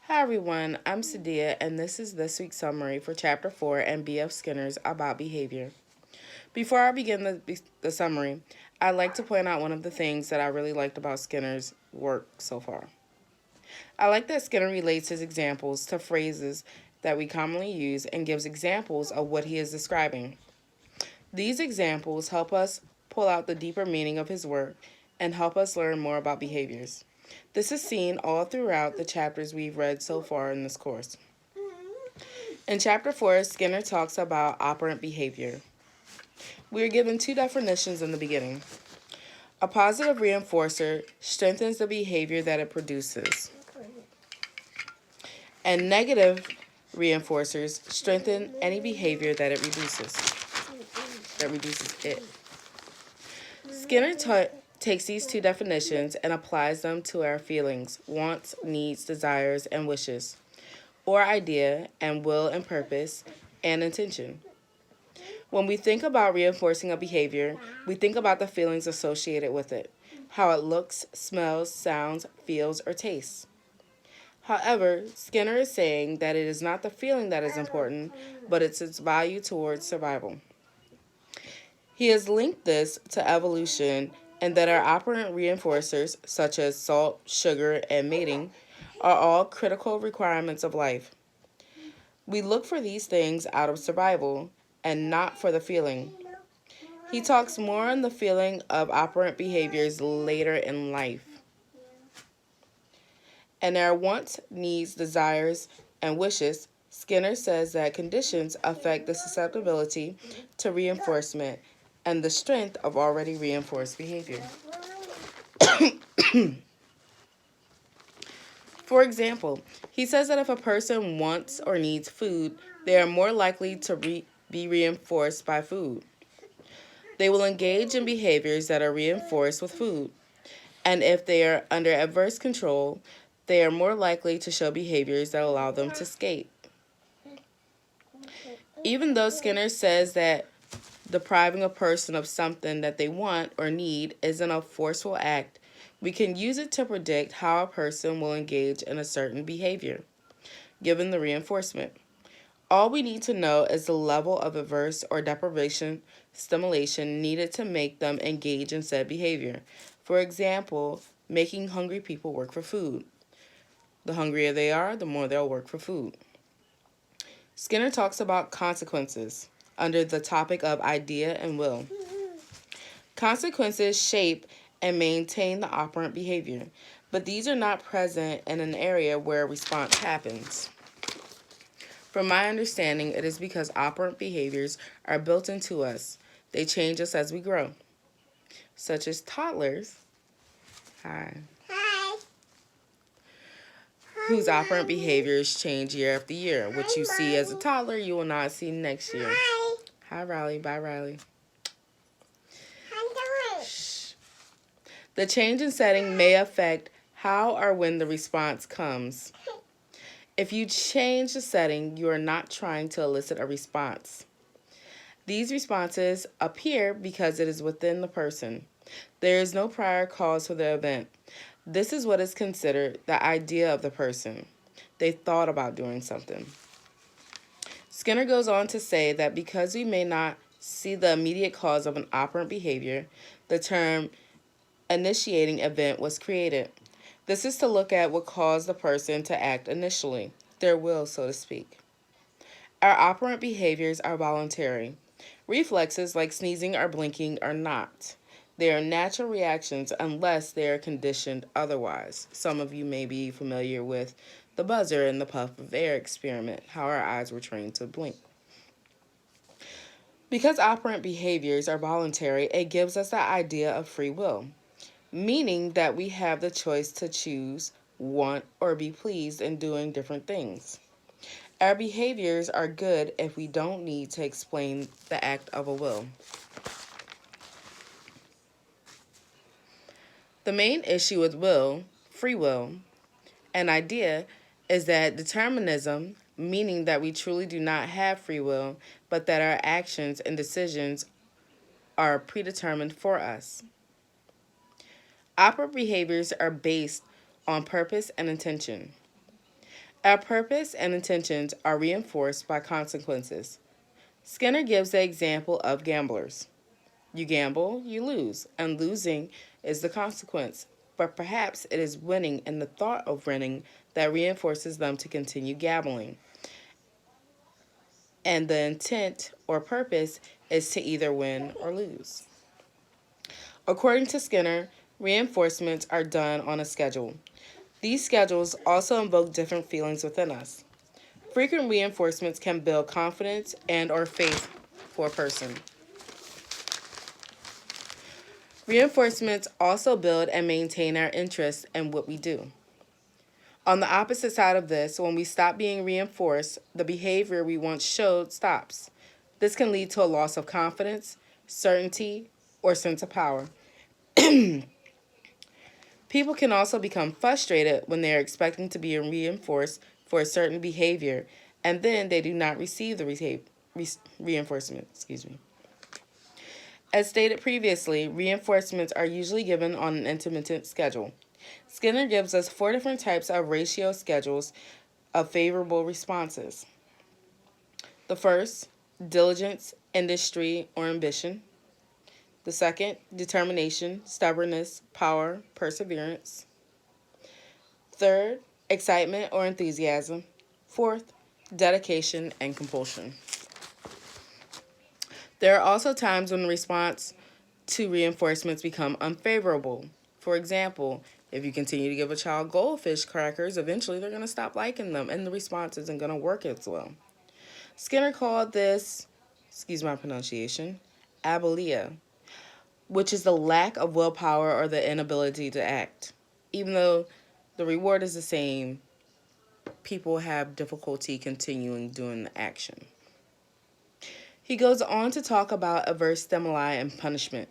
Hi everyone, I'm Sadia and this is this week's summary for Chapter 4 and B.F Skinner's About Behavior. Before I begin the summary, I'd like to point out one of the things that I really liked about Skinner's work so far. I like that Skinner relates his examples to phrases that we commonly use and gives examples of what he is describing. These examples help us pull out the deeper meaning of his work and help us learn more about behaviors. This is seen all throughout the chapters we've read so far in this course. In Chapter 4, Skinner talks about operant behavior. We are given two definitions in the beginning. A positive reinforcer strengthens the behavior that it produces, and negative reinforcers strengthen any behavior that reduces it. Skinner takes these two definitions and applies them to our feelings, wants, needs, desires, and wishes, or idea and will and purpose and intention. When we think about reinforcing a behavior, we think about the feelings associated with it, how it looks, smells, sounds, feels, or tastes. However, Skinner is saying that it is not the feeling that is important, but it's its value towards survival. He has linked this to evolution and that our operant reinforcers, such as salt, sugar, and mating, are all critical requirements of life. We look for these things out of survival and not for the feeling. He talks more on the feeling of operant behaviors later in life. And our wants, needs, desires, and wishes, Skinner says that conditions affect the susceptibility to reinforcement and the strength of already reinforced behavior. For example, he says that if a person wants or needs food, they are more likely to be reinforced by food. They will engage in behaviors that are reinforced with food. And if they are under adverse control, they are more likely to show behaviors that allow them to escape. Even though Skinner says that depriving a person of something that they want or need isn't a forceful act, we can use it to predict how a person will engage in a certain behavior, given the reinforcement. All we need to know is the level of averse or deprivation stimulation needed to make them engage in said behavior. For example, making hungry people work for food. The hungrier they are, the more they'll work for food. Skinner talks about consequences under the topic of idea and will. Consequences shape and maintain the operant behavior, but these are not present in an area where a response happens. From my understanding, it is because operant behaviors are built into us. They change us as we grow, such as toddlers, whose operant behaviors change year after year. What you see as a toddler, you will not see next year. Hi, Riley. Bye, Riley. Shh. The change in setting may affect how or when the response comes. If you change the setting, you are not trying to elicit a response. These responses appear because it is within the person. There is no prior cause for the event. This is what is considered the idea of the person. They thought about doing something. Skinner goes on to say that because we may not see the immediate cause of an operant behavior, the term initiating event was created. This is to look at what caused the person to act initially, their will, so to speak. Our operant behaviors are voluntary. Reflexes like sneezing or blinking are not. They are natural reactions unless they are conditioned otherwise. Some of you may be familiar with the buzzer and the puff of air experiment, how our eyes were trained to blink. Because operant behaviors are voluntary, it gives us the idea of free will, meaning that we have the choice to choose, want, or be pleased in doing different things. Our behaviors are good if we don't need to explain the act of a will. The main issue with will, free will, and idea is that determinism, meaning that we truly do not have free will, but that our actions and decisions are predetermined for us. Operant behaviors are based on purpose and intention. Our purpose and intentions are reinforced by consequences. Skinner gives the example of gamblers. You gamble, you lose, and losing is the consequence. But perhaps it is winning and the thought of winning that reinforces them to continue gambling. And the intent or purpose is to either win or lose. According to Skinner, reinforcements are done on a schedule. These schedules also invoke different feelings within us. Frequent reinforcements can build confidence and or faith for a person. Reinforcements also build and maintain our interest in what we do. On the opposite side of this, when we stop being reinforced, the behavior we once showed stops. This can lead to a loss of confidence, certainty, or sense of power. People can also become frustrated when they are expecting to be reinforced for a certain behavior and then they do not receive the reinforcement. As stated previously, reinforcements are usually given on an intermittent schedule. Skinner gives us 4 different types of ratio schedules of favorable responses. The first, diligence, industry, or ambition. The second, determination, stubbornness, power, perseverance. Third, excitement or enthusiasm. Fourth, dedication and compulsion. There are also times when the response to reinforcements become unfavorable. For example, if you continue to give a child goldfish crackers, eventually they're going to stop liking them and the response isn't going to work as well. Skinner called this, excuse my pronunciation, abulia, which is the lack of willpower or the inability to act. Even though the reward is the same, people have difficulty continuing doing the action. He goes on to talk about averse stimuli and punishment.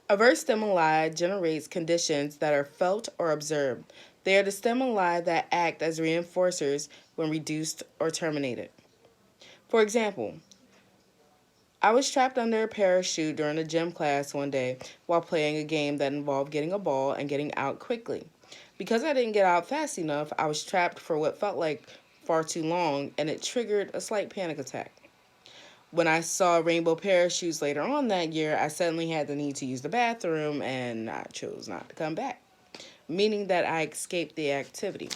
Averse stimuli generates conditions that are felt or observed. They are the stimuli that act as reinforcers when reduced or terminated. For example, I was trapped under a parachute during a gym class one day while playing a game that involved getting a ball and getting out quickly. Because I didn't get out fast enough, I was trapped for what felt like far too long, and it triggered a slight panic attack. When I saw rainbow parachutes later on that year, I suddenly had the need to use the bathroom, and I chose not to come back, meaning that I escaped the activity.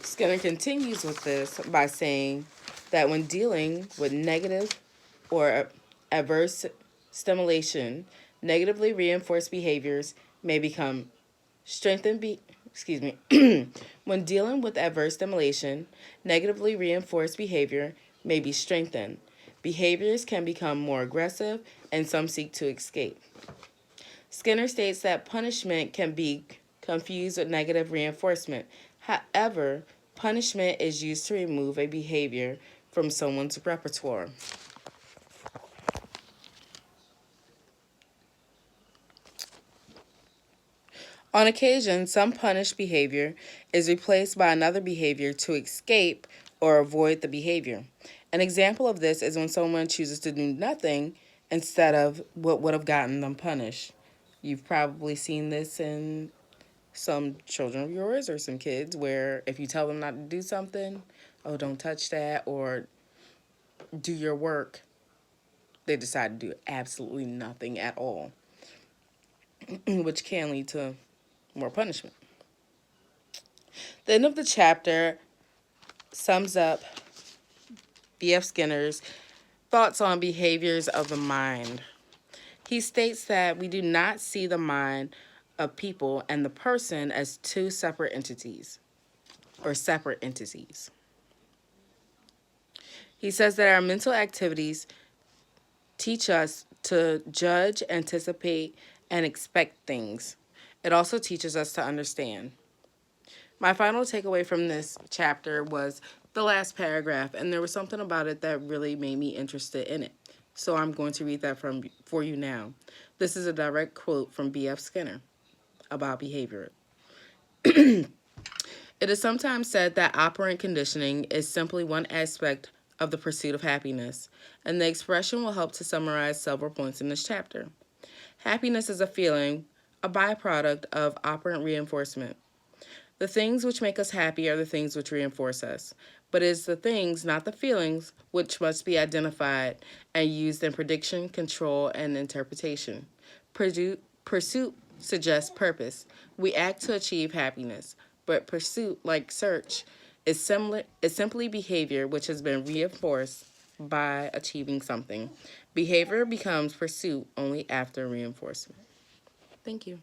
Skinner continues with this by saying that when dealing with negative or adverse stimulation, negatively reinforced behaviors may become strengthened. When dealing with adverse stimulation, negatively reinforced behavior may be strengthened. Behaviors can become more aggressive, and some seek to escape. Skinner states that punishment can be confused with negative reinforcement. However, punishment is used to remove a behavior from someone's repertoire. On occasion, some punished behavior is replaced by another behavior to escape or avoid the behavior. An example of this is when someone chooses to do nothing instead of what would have gotten them punished. You've probably seen this in some children of yours or some kids where if you tell them not to do something, oh, don't touch that, or do your work, they decide to do absolutely nothing at all, which can lead to more punishment. The end of the chapter sums up B.F. Skinner's thoughts on behaviors of the mind. He states that we do not see the mind of people and the person as two separate entities or separate entities. He says that our mental activities teach us to judge, anticipate, and expect things. It also teaches us to understand. My final takeaway from this chapter was the last paragraph, and there was something about it that really made me interested in it. So I'm going to read that for you now. This is a direct quote from B.F. Skinner about behavior. It is sometimes said that operant conditioning is simply one aspect of the pursuit of happiness, and the expression will help to summarize several points in this chapter. Happiness is a feeling, a byproduct of operant reinforcement. The things which make us happy are the things which reinforce us. But it is the things, not the feelings, which must be identified and used in prediction, control, and interpretation. Pursuit suggests purpose. We act to achieve happiness. But pursuit, like search, is simply behavior which has been reinforced by achieving something. Behavior becomes pursuit only after reinforcement. Thank you.